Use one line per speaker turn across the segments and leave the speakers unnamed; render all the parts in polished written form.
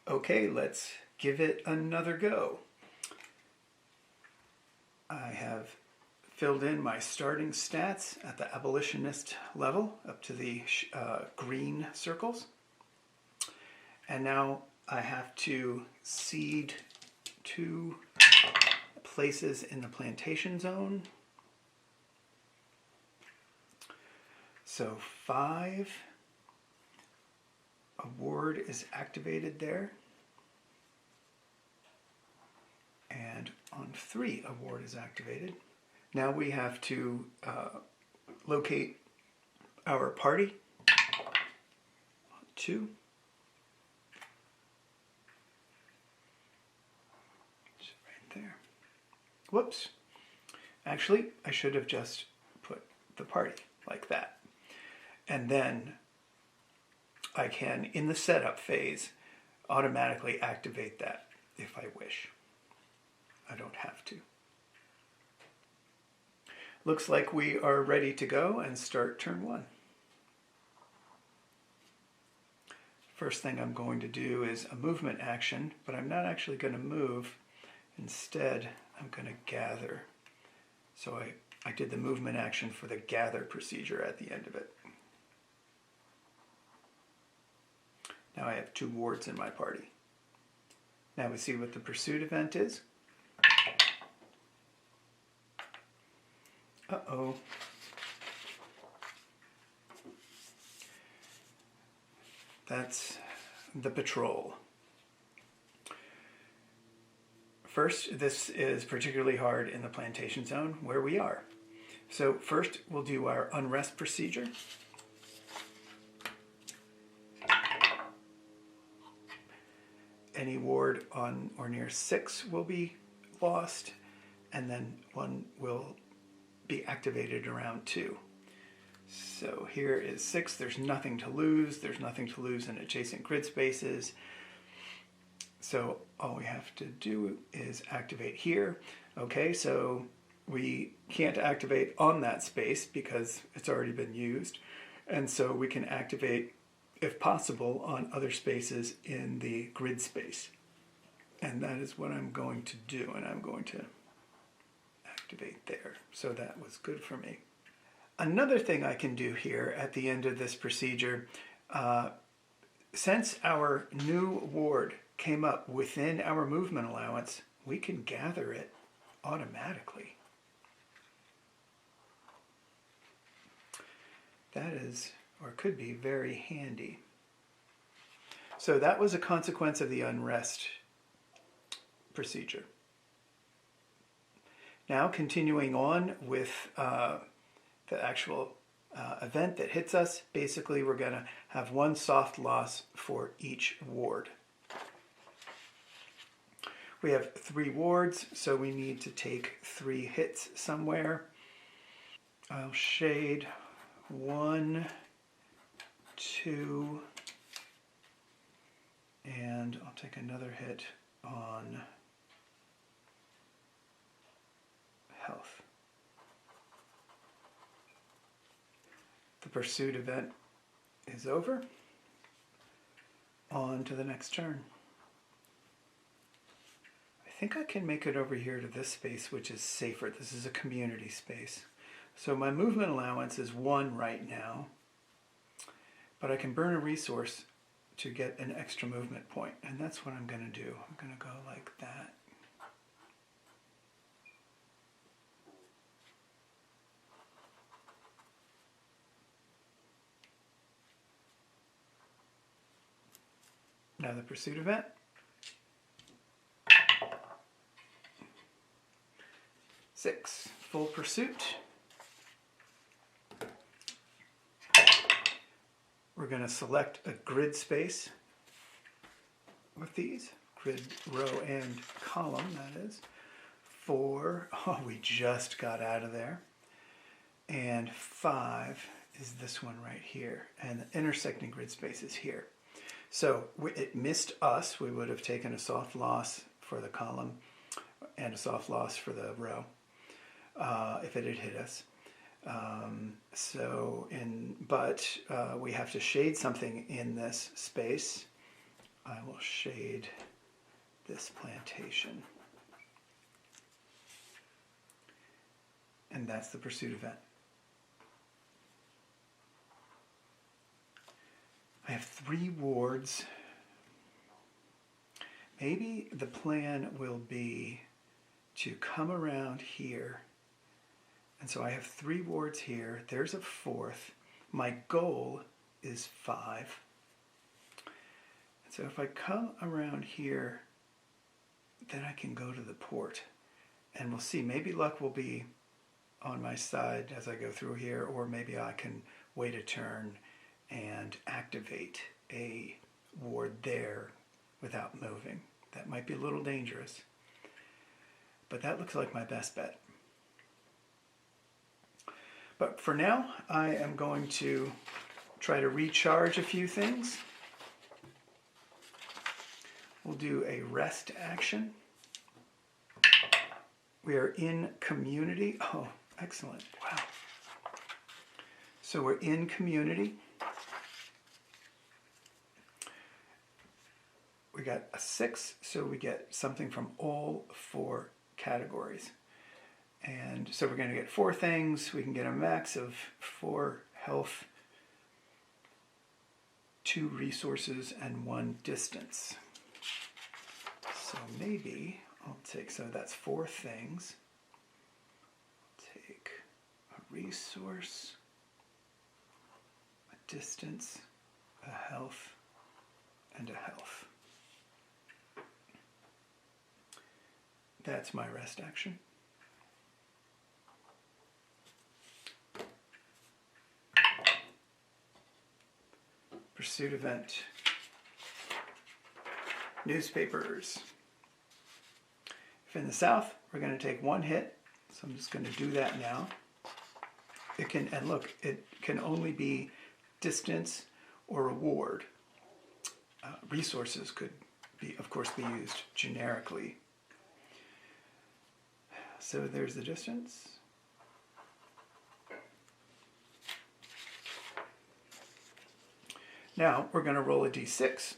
Okay, let's give it another go. I have filled in my starting stats at the abolitionist level up to the green circles. And now I have to seed 2 places in the plantation zone. So 5, a ward is activated there. And on 3, a ward is activated. Now we have to locate our party. 2. It's right there. Whoops. Actually, I should have just put the party like that. And then I can, in the setup phase, automatically activate that if I wish. I don't have to. Looks like we are ready to go and start turn 1. First thing I'm going to do is a movement action, but I'm not actually going to move. Instead, I'm going to gather. So I did the movement action for the gather procedure at the end of it. Now I have 2 wards in my party. Now we see what the pursuit event is. Uh-oh. That's the patrol. First, this is particularly hard in the plantation zone where we are. So first we'll do our unrest procedure. Any ward on or near 6 will be lost, and then 1 will be activated around 2. So here is 6. There's nothing to lose. There's nothing to lose in adjacent grid spaces. So all we have to do is activate here. Okay, so we can't activate on that space because it's already been used. And so we can activate, if possible, on other spaces in the grid space. And that is what I'm going to do, and I'm going to activate there. So that was good for me. Another thing I can do here at the end of this procedure, since our new ward came up within our movement allowance, we can gather it automatically. That is, or could be, very handy. So that was a consequence of the unrest procedure. Now continuing on with the actual event that hits us, basically we're going to have 1 soft loss for each ward. We have 3 wards, so we need to take 3 hits somewhere. I'll shade 1, 2, and I'll take another hit on health. The pursuit event is over. On to the next turn. I think I can make it over here to this space, which is safer. This is a community space. So my movement allowance is 1 right now, but I can burn a resource to get an extra movement point, and that's what I'm going to do. I'm going to go like that. Now the pursuit event. Six, full pursuit. We're going to select a grid space with these, grid row and column, that is. 4, oh, we just got out of there. And 5 is this one right here. And the intersecting grid space is here. So it missed us. We would have taken a soft loss for the column and a soft loss for the row if it had hit us. But we have to shade something in this space. I will shade this plantation. And that's the pursuit event. I have 3 wards. Maybe the plan will be to come around here. And so I have 3 wards here. There's a 4th. My goal is 5. And so if I come around here, then I can go to the port. And we'll see. Maybe luck will be on my side as I go through here, or maybe I can wait a turn and activate a ward there without moving. That might be a little dangerous, but that looks like my best bet. But for now, I am going to try to recharge a few things. We'll do a rest action. We are in community. Oh, excellent. Wow. So we're in community. We got a 6, so we get something from all 4 categories. And so we're going to get 4 things. We can get a max of 4 health, 2 resources, and 1 distance. So maybe I'll take, so that's 4 things. I'll take a resource, a distance, a health, and a health. That's my rest action. Pursuit event. Newspapers. If in the south, we're going to take 1 hit. So I'm just going to do that now. It can, and look, it can only be distance or a ward. Resources could be, of course, be used generically. So there's the distance. Now we're going to roll a d6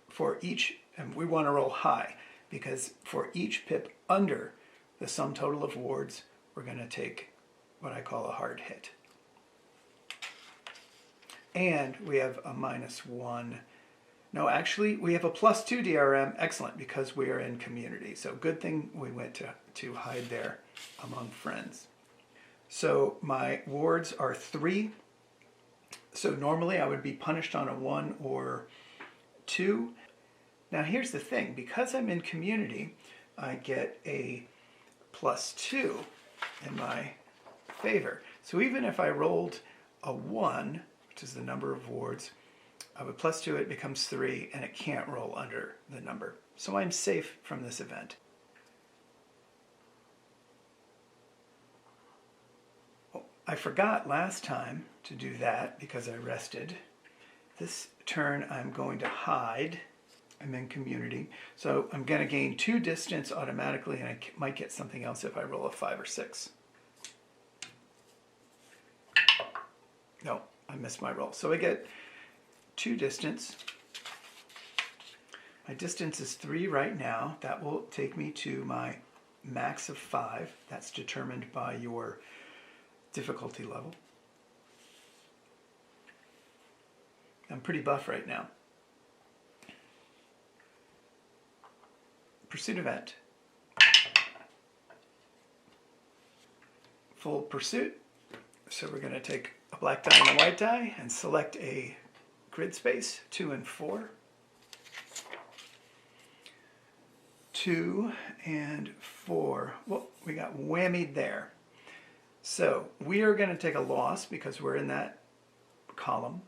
for each, and we want to roll high because for each pip under the sum total of wards, we're going to take what I call a hard hit. And we have a -1. No, actually, we have a +2 DRM. Excellent, because we are in community. So good thing we went to hide there among friends. So my wards are 3. So normally I would be punished on a 1 or 2. Now here's the thing. Because I'm in community, I get a +2 in my favor. So even if I rolled a 1, which is the number of wards, I would +2, it becomes 3, and it can't roll under the number. So I'm safe from this event. Oh, I forgot last time to do that because I rested. This turn I'm going to hide. I'm in community. So I'm going to gain 2 distance automatically, and I might get something else if I roll a 5 or 6. No, I missed my roll. So I get 2 distance. My distance is 3 right now. That will take me to my max of 5. That's determined by your difficulty level. I'm pretty buff right now. Pursuit event. Full pursuit. So we're going to take a black die and a white die and select a grid space, 2 and 4. 2 and 4. Well, we got whammied there. So we are going to take a loss because we're in that column.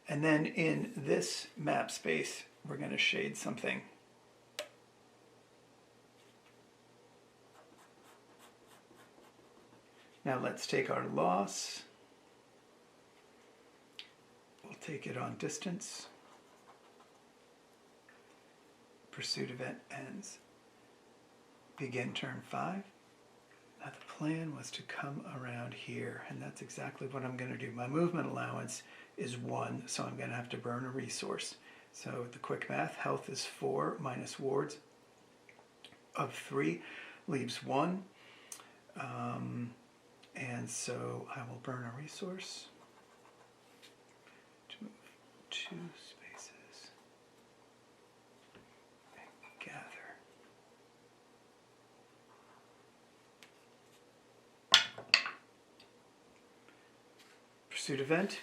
And then in this map space, we're going to shade something. Now let's take our loss. We'll take it on distance. Pursuit event ends. Begin turn 5. Now the plan was to come around here, and that's exactly what I'm going to do. My movement allowance is 1, so I'm going to have to burn a resource. So the quick math, health is 4 minus wards of 3 leaves 1. And so I will burn a resource to move 2 spaces and gather. Pursuit event.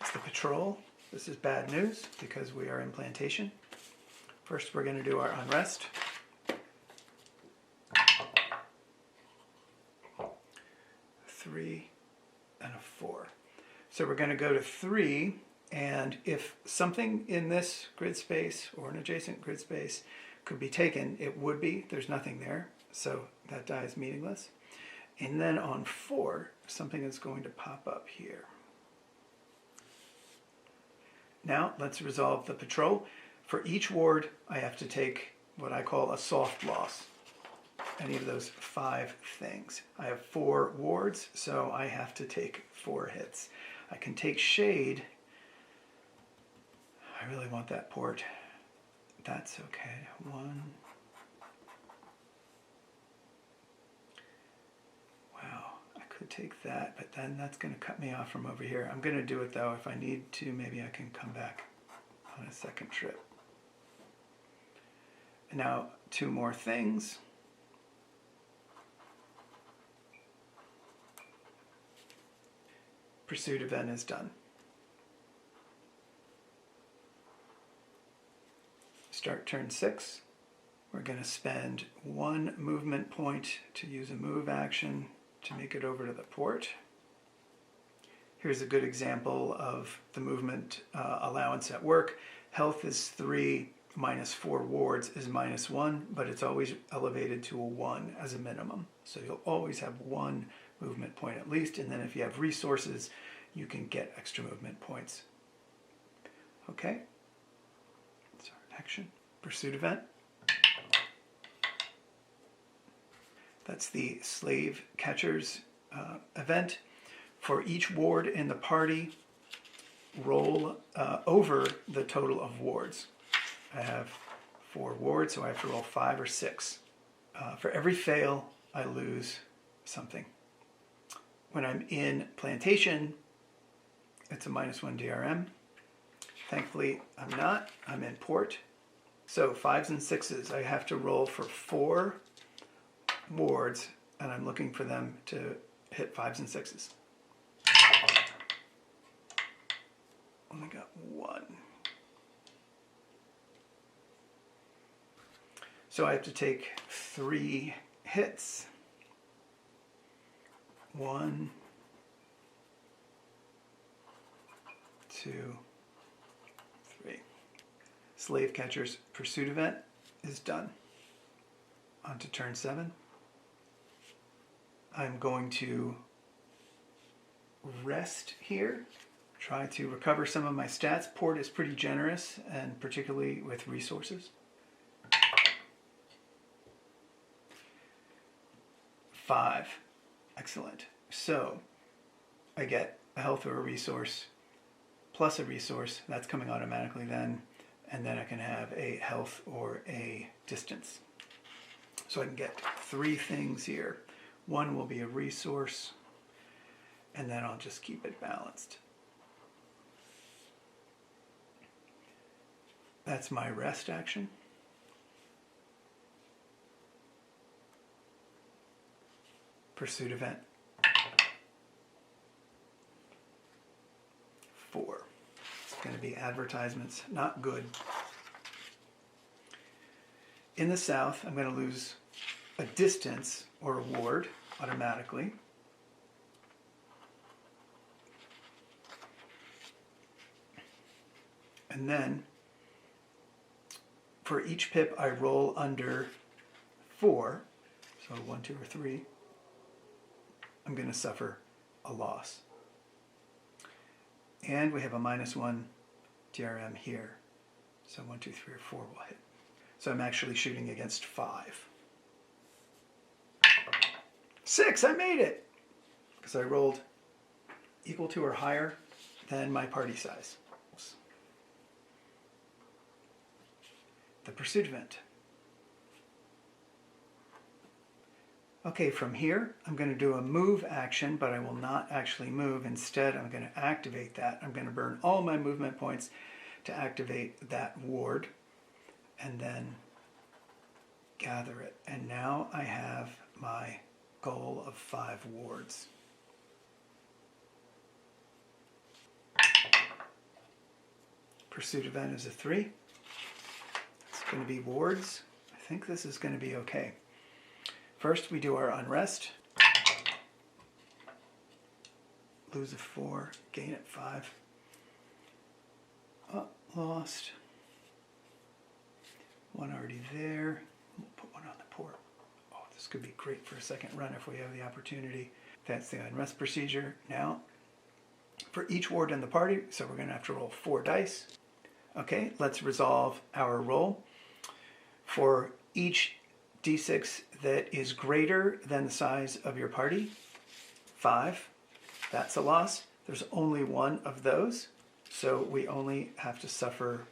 It's the patrol. This is bad news because we are in plantation. First, we're going to do our unrest. Three and a 4. So we're going to go to 3, and if something in this grid space or an adjacent grid space could be taken, it would be. There's nothing there, so that die is meaningless. And then on 4, something is going to pop up here. Now let's resolve the patrol. For each ward, I have to take what I call a soft loss. Any of those 5 things. I have 4 wards, so I have to take 4 hits. I can take shade. I really want that port. That's okay. 1. Wow, I could take that, but then that's going to cut me off from over here. I'm going to do it though. If I need to, maybe I can come back on a second trip. And now 2 more things. Pursuit event is done. Start turn 6. We're going to spend 1 movement point to use a move action to make it over to the port. Here's a good example of the movement allowance at work. Health is 3 minus 4 wards is minus 1, but it's always elevated to a 1 as a minimum. So you'll always have 1 movement point at least, and then if you have resources, you can get extra movement points. Okay, that's our action. Pursuit event. That's the slave catchers event. For each ward in the party, roll over the total of wards. I have 4 wards, so I have to roll 5 or 6. For every fail, I lose something. When I'm in plantation, it's a -1 DRM. Thankfully, I'm not. I'm in port. So 5s and 6s, I have to roll for 4 wards, and I'm looking for them to hit 5s and 6s. Only got 1. So I have to take 3 hits. 1, 2, 3. Slave catcher's pursuit event is done. On to turn 7. I'm going to rest here, try to recover some of my stats. Port is pretty generous, and particularly with resources. 5. Excellent. So I get a health or a resource plus a resource. That's coming automatically then. And then I can have a health or a distance. So I can get 3 things here. 1 will be a resource, and then I'll just keep it balanced. That's my rest action. Pursuit event. 4. It's going to be advertisements. Not good. In the south, I'm going to lose a distance or a ward automatically. And then for each pip I roll under 4, so 1, 2, or 3, I'm going to suffer a loss. And we have a -1 DRM here. So 1, 2, 3, or 4 will hit. So I'm actually shooting against 5. 6, I made it! Because I rolled equal to or higher than my party size. the pursuit event. Okay, from here, I'm going to do a move action, but I will not actually move. Instead, I'm going to activate that. I'm going to burn all my movement points to activate that ward, and then gather it. And now I have my goal of 5 wards. Pursuit event is a 3. It's going to be wards. I think this is going to be okay. First, we do our unrest. Lose a 4, gain at 5. Oh, lost. 1 already there. We'll put 1 on the port. Oh, this could be great for a second run if we have the opportunity. That's the unrest procedure. Now, for each ward in the party, so we're going to have to roll 4 dice. Okay, let's resolve our roll. For each d6 that is greater than the size of your party, 5, that's a loss. There's only 1 of those, so we only have to suffer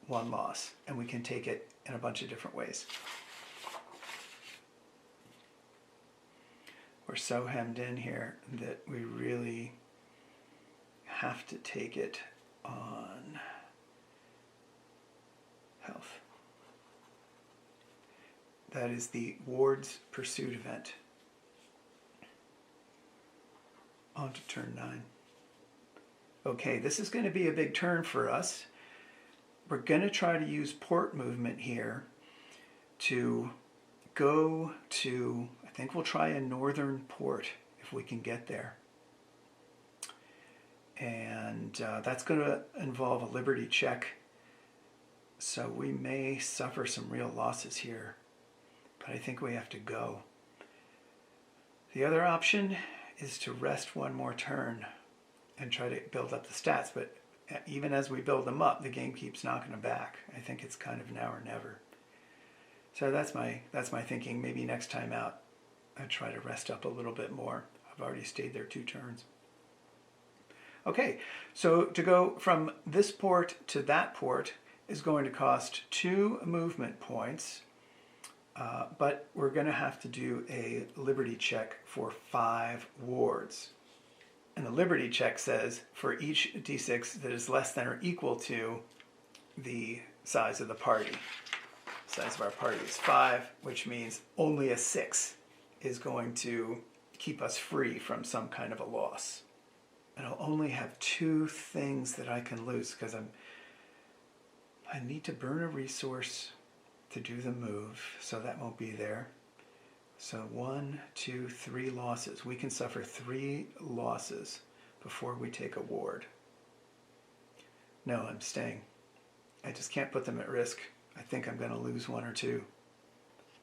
1 loss, and we can take it in a bunch of different ways. We're so hemmed in here that we really have to take it on health. That is the Ward's Pursuit event. On to turn 9. Okay, this is going to be a big turn for us. We're going to try to use port movement here to go to, I think we'll try a northern port if we can get there. And that's going to involve a liberty check. So we may suffer some real losses here, but I think we have to go. The other option is to rest 1 more turn and try to build up the stats, but even as we build them up, the game keeps knocking them back. I think it's kind of now or never. So that's my thinking. Maybe next time out, I try to rest up a little bit more. I've already stayed there 2 turns. Okay, so to go from this port to that port is going to cost 2 movement points, but we're going to have to do a liberty check for 5 wards. And the liberty check says for each d6 that is less than or equal to the size of the party. The size of our party is 5, which means only a 6 is going to keep us free from some kind of a loss. And I'll only have 2 things that I can lose because I need to burn a resource to do the move, so that won't be there. So 1, 2, 3 losses. We can suffer 3 losses before we take a ward. No, I'm staying. I just can't put them at risk. I think I'm going to lose 1 or 2.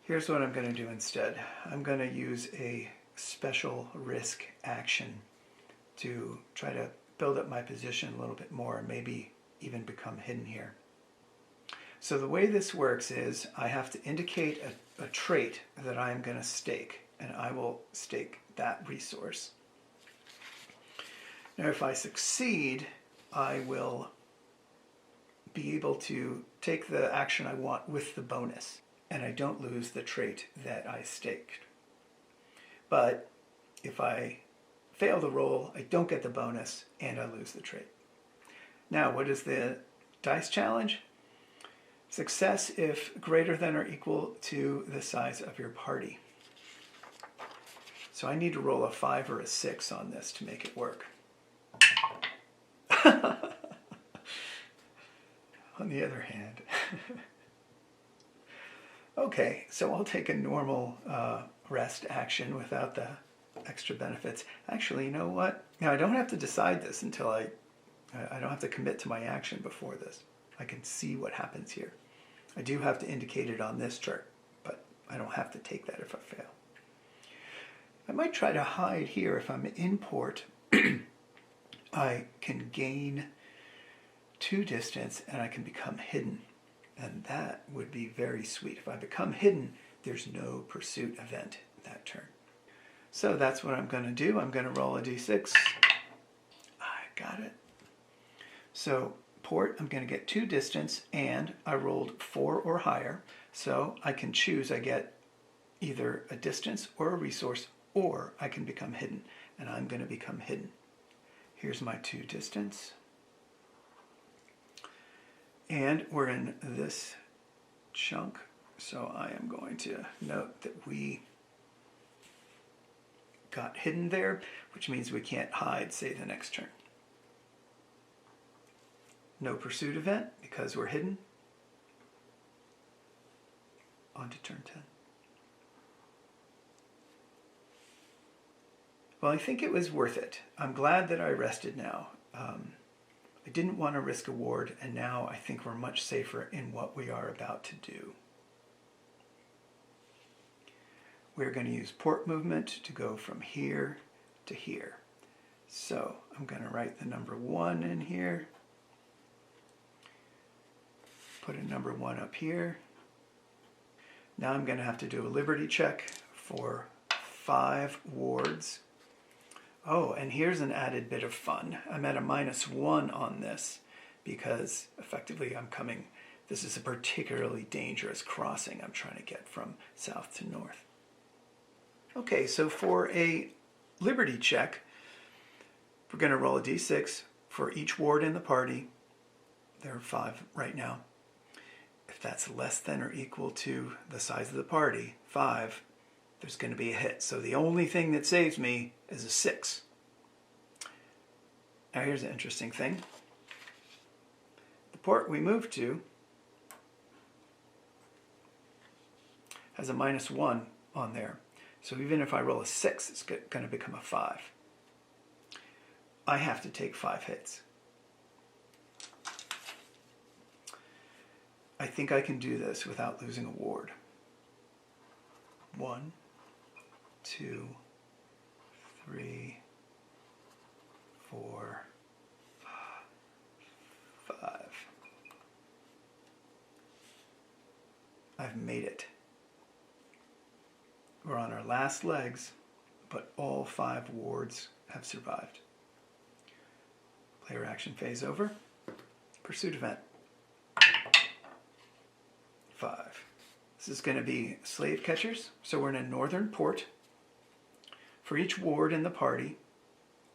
Here's what I'm going to do instead. I'm going to use a special risk action to try to build up my position a little bit more and maybe even become hidden here. So the way this works is I have to indicate a trait that I'm going to stake, and I will stake that resource. Now if I succeed, I will be able to take the action I want with the bonus, and I don't lose the trait that I staked. But if I fail the roll, I don't get the bonus, and I lose the trait. Now, what is the dice challenge? Success if greater than or equal to the size of your party. So I need to roll a 5 or a 6 on this to make it work. On the other hand. Okay, so I'll take a normal rest action without the extra benefits. Actually, you know what? Now I don't have to decide this until I don't have to commit to my action before this. I can see what happens here. I do have to indicate it on this chart, but I don't have to take that if I fail. I might try to hide here. If I'm in port, I can gain 2 distance and I can become hidden. And that would be very sweet. If I become hidden, there's no pursuit event that turn. So that's what I'm going to do. I'm going to roll a d6. I got it. So port, I'm going to get 2 distance, and I rolled 4 or higher, so I can choose. I get either a distance or a resource, or I can become hidden, and I'm going to become hidden. Here's my 2 distance, and we're in this chunk, so I am going to note that we got hidden there, which means we can't hide, say, the next turn. No pursuit event because we're hidden. On to turn 10. Well, I think it was worth it. I'm glad that I rested now. I didn't want to risk a ward, and now I think we're much safer in what we are about to do. We're going to use port movement to go from here to here. So I'm going to write the number 1 in here. Put a number 1 up here. Now I'm going to have to do a liberty check for 5 wards. Oh, and here's an added bit of fun. I'm at a -1 on this because effectively this is a particularly dangerous crossing I'm trying to get from south to north. Okay, so for a liberty check, we're going to roll a d6 for each ward in the party. There are 5 right now. If that's less than or equal to the size of the party, 5, there's going to be a hit. So the only thing that saves me is a 6. Now here's an interesting thing. The port we moved to has a -1 on there. So even if I roll a 6, it's going to become a 5. I have to take 5 hits. I think I can do this without losing a ward. 1, 2, 3, 4, 5. I've made it. We're on our last legs, but all 5 wards have survived. Player action phase over. Pursuit event. 5. This is going to be slave catchers. So we're in a northern port. For each ward in the party,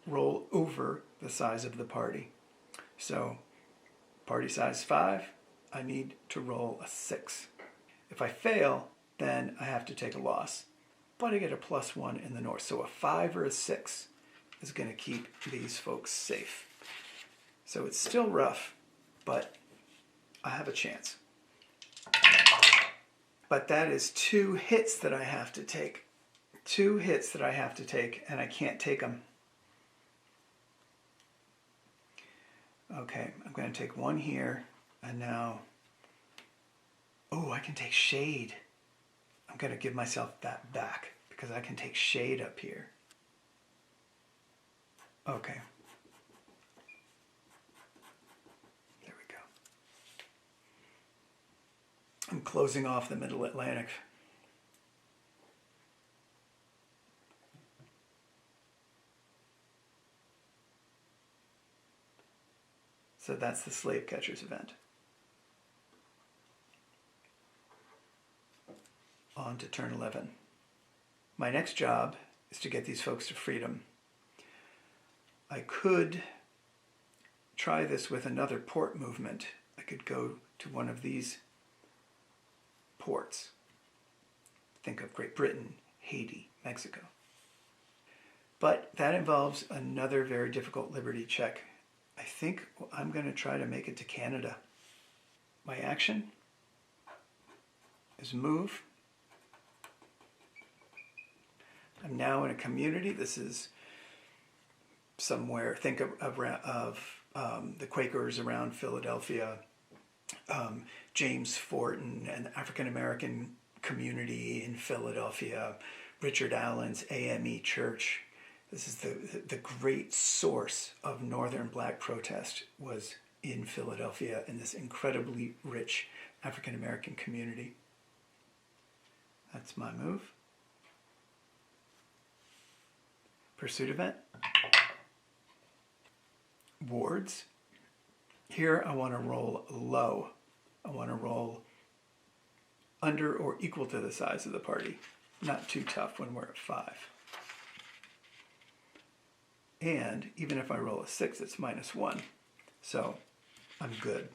roll over the size of the party. So party size 5, I need to roll a 6. If I fail, then I have to take a loss. But I get a +1 in the north. So a 5 or a 6 is going to keep these folks safe. So it's still rough, but I have a chance. But that is 2 hits that I have to take. 2 hits that I have to take, and I can't take them. Okay, I'm going to take 1 here, and now... Oh, I can take shade. I'm going to give myself that back, because I can take shade up here. Okay. There we go. I'm closing off the Middle Atlantic. So that's the slave catchers event. On to turn 11. My next job is to get these folks to freedom. I could try this with another port movement. I could go to one of these ports. Think of Great Britain, Haiti, Mexico. But that involves another very difficult liberty check. I think I'm going to try to make it to Canada. My action is move. I'm now in a community. This is somewhere, think of the Quakers around Philadelphia, James Fortin, and the African American community in Philadelphia, Richard Allen's AME Church. This is the great source of Northern Black protest was in Philadelphia in this incredibly rich African American community. That's my move. Pursuit event. Wards. Here I want to roll low. I want to roll under or equal to the size of the party. Not too tough when we're at 5. And even if I roll a 6, it's -1. So I'm good.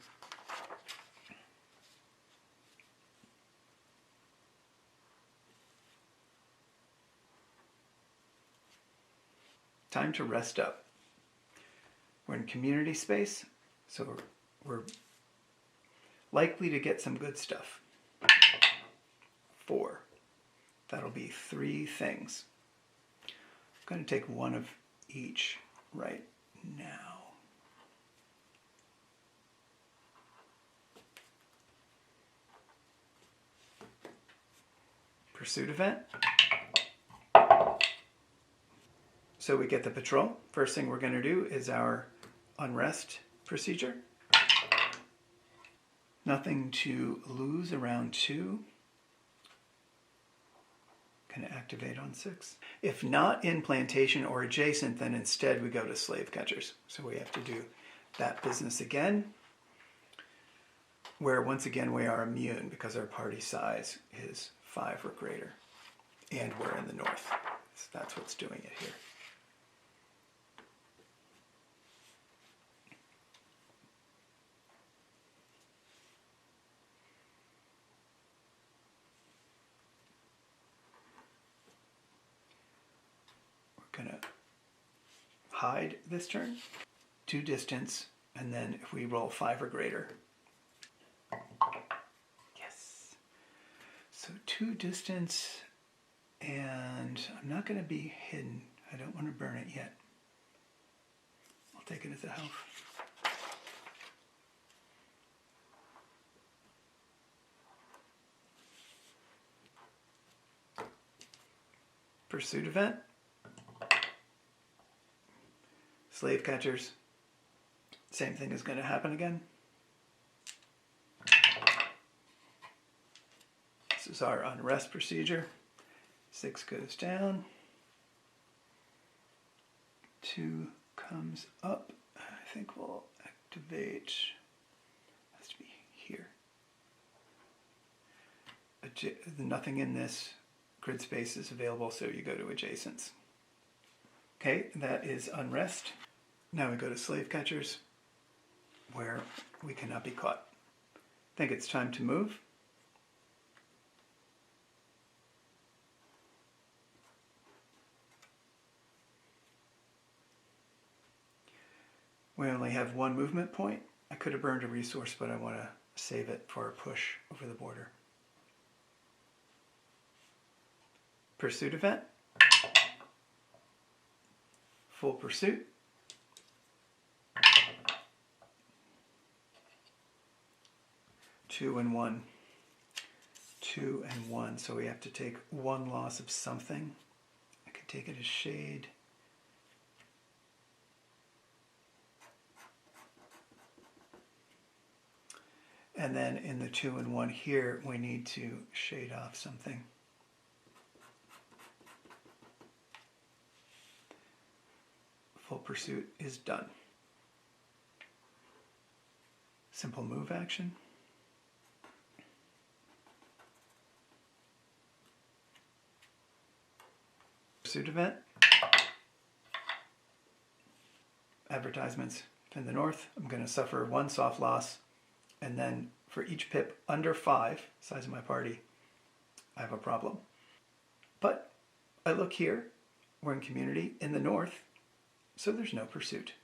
Time to rest up. We're in community space, so we're likely to get some good stuff. 4. That'll be 3 things. I'm going to take one of each right now. Pursuit event. So we get the patrol. First thing we're going to do is our unrest procedure. Nothing to lose around 2. Going to activate on 6. If not in plantation or adjacent, then instead we go to slave catchers. So we have to do that business again, where once again we are immune because our party size is 5 or greater. And we're in the north. So that's what's doing it here. We're going to hide this turn, 2 distance, and then if we roll 5 or greater. Yes. So 2 distance, and I'm not going to be hidden. I don't want to burn it yet. I'll take it as a health. Pursuit event. Slave catchers. Same thing is going to happen again. This is our unrest procedure. 6 goes down. 2 comes up. I think we'll activate. Has to be here. Nothing in this grid space is available, so you go to adjacents. Okay, that is unrest. Now we go to slave catchers, where we cannot be caught. I think it's time to move. We only have 1 movement point. I could have burned a resource, but I want to save it for a push over the border. Pursuit event. Full pursuit. Two and 1. 2 and 1. So we have to take 1 loss of something. I could take it as shade. And then in the 2 and 1 here, we need to shade off something. Full pursuit is done. Simple move action. Pursuit event. Advertisements in the north. I'm going to suffer 1 soft loss. And then for each pip under 5, size of my party, I have a problem. But I look here, we're in community in the north, so there's no pursuit.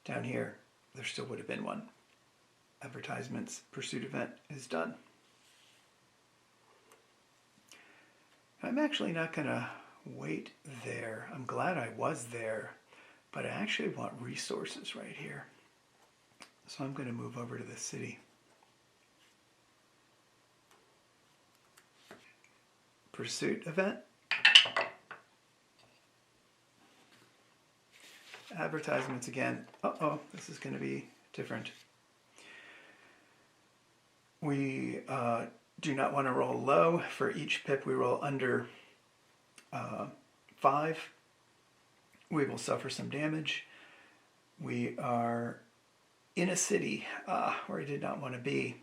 Down here, there still would have been 1. Advertisements, pursuit event is done. I'm actually not going to wait there. I'm glad I was there, but I actually want resources right here. So I'm going to move over to the city. Pursuit event. Advertisements again. Uh-oh, this is going to be different. We do not want to roll low. For each pip we roll under 5, we will suffer some damage. We are in a city where I did not want to be.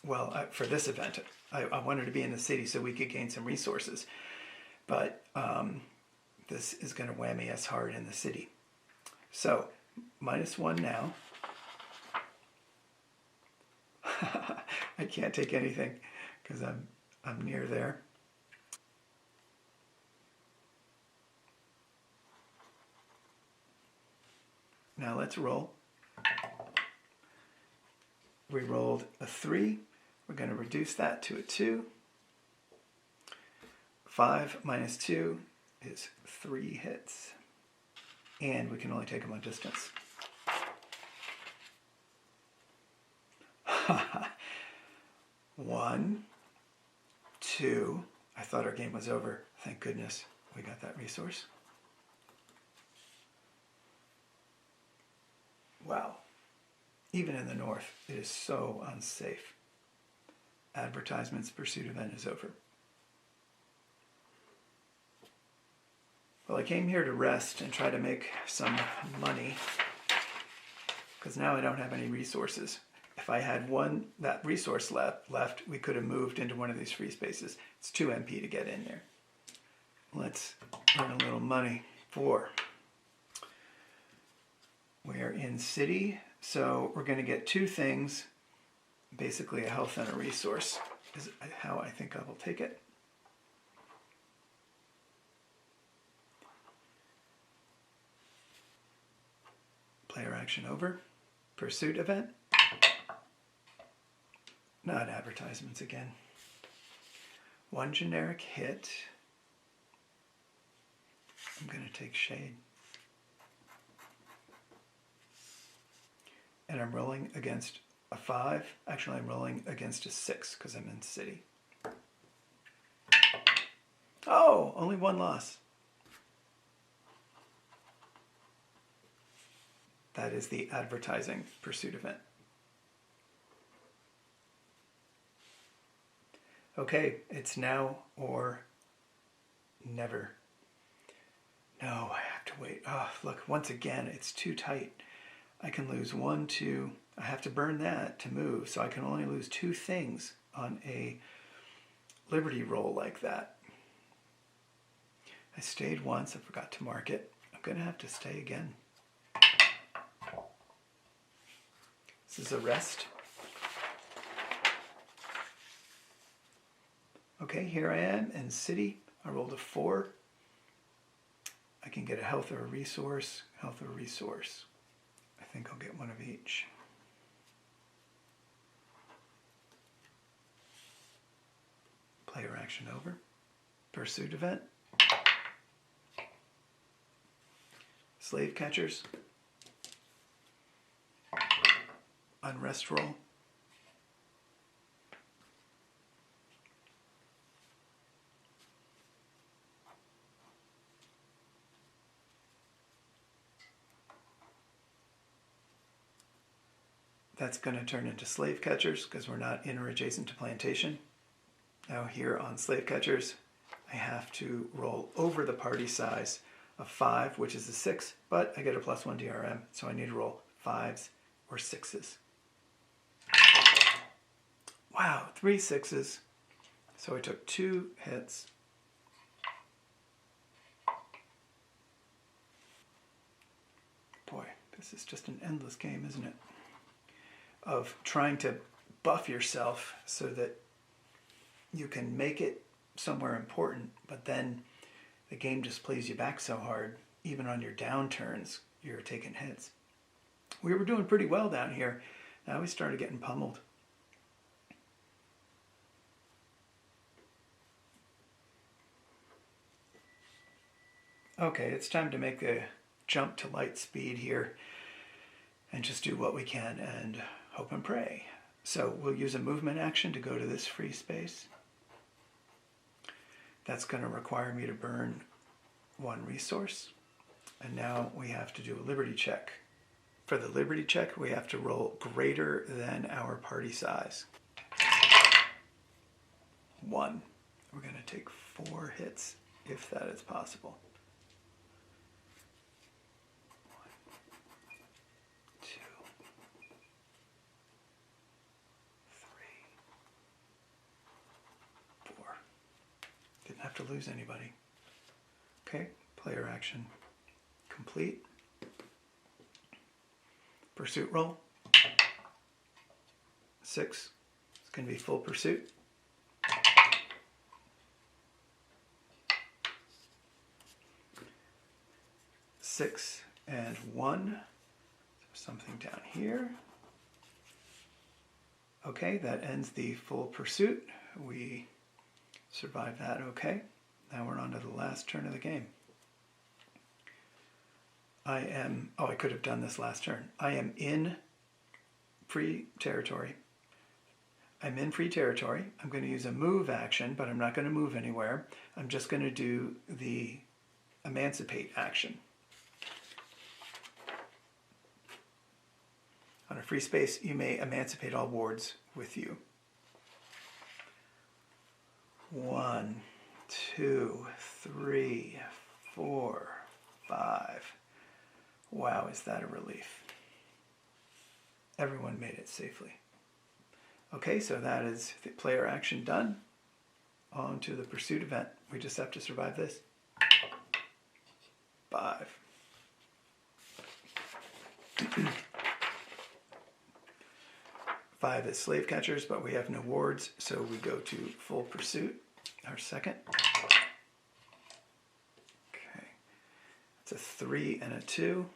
Well, for this event, I wanted to be in the city so we could gain some resources. But this is going to whammy us hard in the city. So, -1 now. I can't take anything because I'm near there. Now let's roll. We rolled a 3. We're going to reduce that to a 2. 5 minus 2 is 3 hits. And we can only take them on distance. 1, 2. I thought our game was over. Thank goodness we got that resource. Wow. Even in the north, it is so unsafe. Advertisements pursuit event is over. Well, I came here to rest and try to make some money because now I don't have any resources. If I had that resource left, we could have moved into one of these free spaces. It's 2 MP to get in there. Let's earn a little money. 4. We're in city, so we're going to get 2 things. Basically a health and a resource is how I think I will take it. Player action over. Pursuit event. Not advertisements again. 1 generic hit. I'm going to take shade. And I'm rolling against a 5. Actually, I'm rolling against a 6 because I'm in city. Oh, only 1 loss. That is the advertising pursuit event. Okay, it's now or never. No, I have to wait. Oh, look, once again, it's too tight. I can lose 1, 2. I have to burn that to move, so I can only lose 2 things on a liberty roll like that. I stayed once. I forgot to mark it. I'm going to have to stay again. This is a rest. Okay, here I am in city. I rolled a 4. I can get a health or a resource. Health or resource. I think I'll get one of each. Player action over. Pursuit event. Slave catchers. Unrest roll. That's going to turn into slave catchers because we're not in or adjacent to plantation. Now here on slave catchers, I have to roll over the party size of 5, which is a 6, but I get a +1 DRM, so I need to roll 5s or 6s. Wow, 3 6s. So I took 2 hits. Boy, this is just an endless game, isn't it? Of trying to buff yourself so that you can make it somewhere important, but then the game just plays you back so hard. Even on your down turns, you're taking hits. We were doing pretty well down here. Now we started getting pummeled. Okay, it's time to make a jump to light speed here and just do what we can and hope and pray. So we'll use a movement action to go to this free space. That's going to require me to burn 1 resource. And now we have to do a liberty check. For the liberty check, we have to roll greater than our party size. 1. We're going to take 4 hits if that is possible. 1, 2, have to lose anybody. Okay, player action complete. Pursuit roll. 6. It's going to be full pursuit. Six and 1. So something down here. Okay, that ends the full pursuit. We survived that okay. Now we're on to the last turn of the game. I could have done this last turn. I am in free territory. I'm in free territory. I'm going to use a move action, but I'm not going to move anywhere. I'm just going to do the emancipate action. On a free space, you may emancipate all wards with you. 1, 2, 3, 4, 5. Wow, is that a relief? Everyone made it safely. Okay, so that is the player action done. On to the pursuit event. We just have to survive this. 5. 5 is slave catchers, but we have no wards, so we go to full pursuit, our second. Okay, it's a 3 and a 2.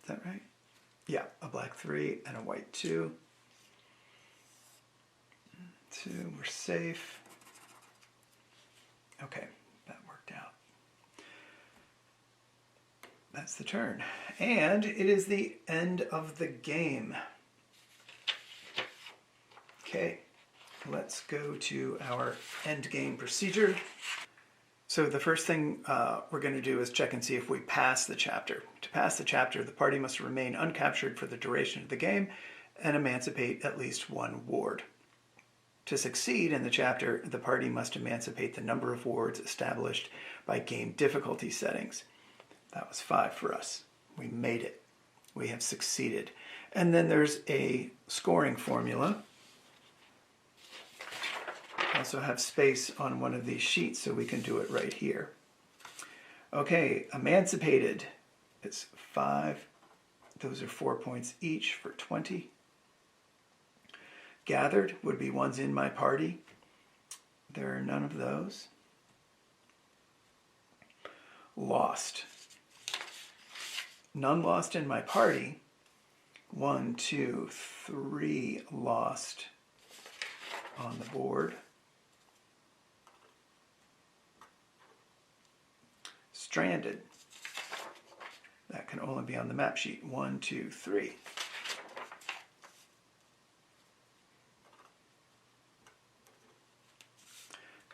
Is that right? Yeah, a black 3 and a white 2. 2, we're safe. Okay, that worked out. That's the turn. And it is the end of the game. Okay, let's go to our end game procedure. So the first thing we're going to do is check and see if we pass the chapter. To pass the chapter, the party must remain uncaptured for the duration of the game and emancipate at least one ward. To succeed in the chapter, the party must emancipate the number of wards established by game difficulty settings. That was 5 for us. We made it. We have succeeded. And then there's a scoring formula. I also have space on one of these sheets so we can do it right here. Okay, emancipated is 5. Those are 4 points each for 20. Gathered would be ones in my party. There are none of those. Lost. None lost in my party. 1, 2, 3 lost on the board. Stranded. That can only be on the map sheet. 1, 2, 3.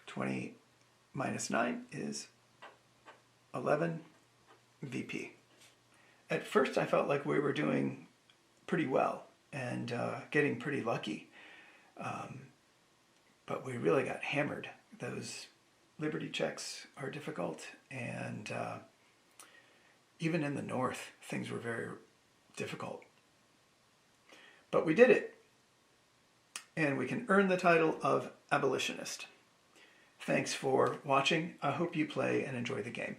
(20 minus 9 is 11 VP. At first I felt like we were doing pretty well and getting pretty lucky. But we really got hammered. Those liberty checks are difficult, and even in the north, things were very difficult. But we did it, and we can earn the title of abolitionist. Thanks for watching. I hope you play and enjoy the game.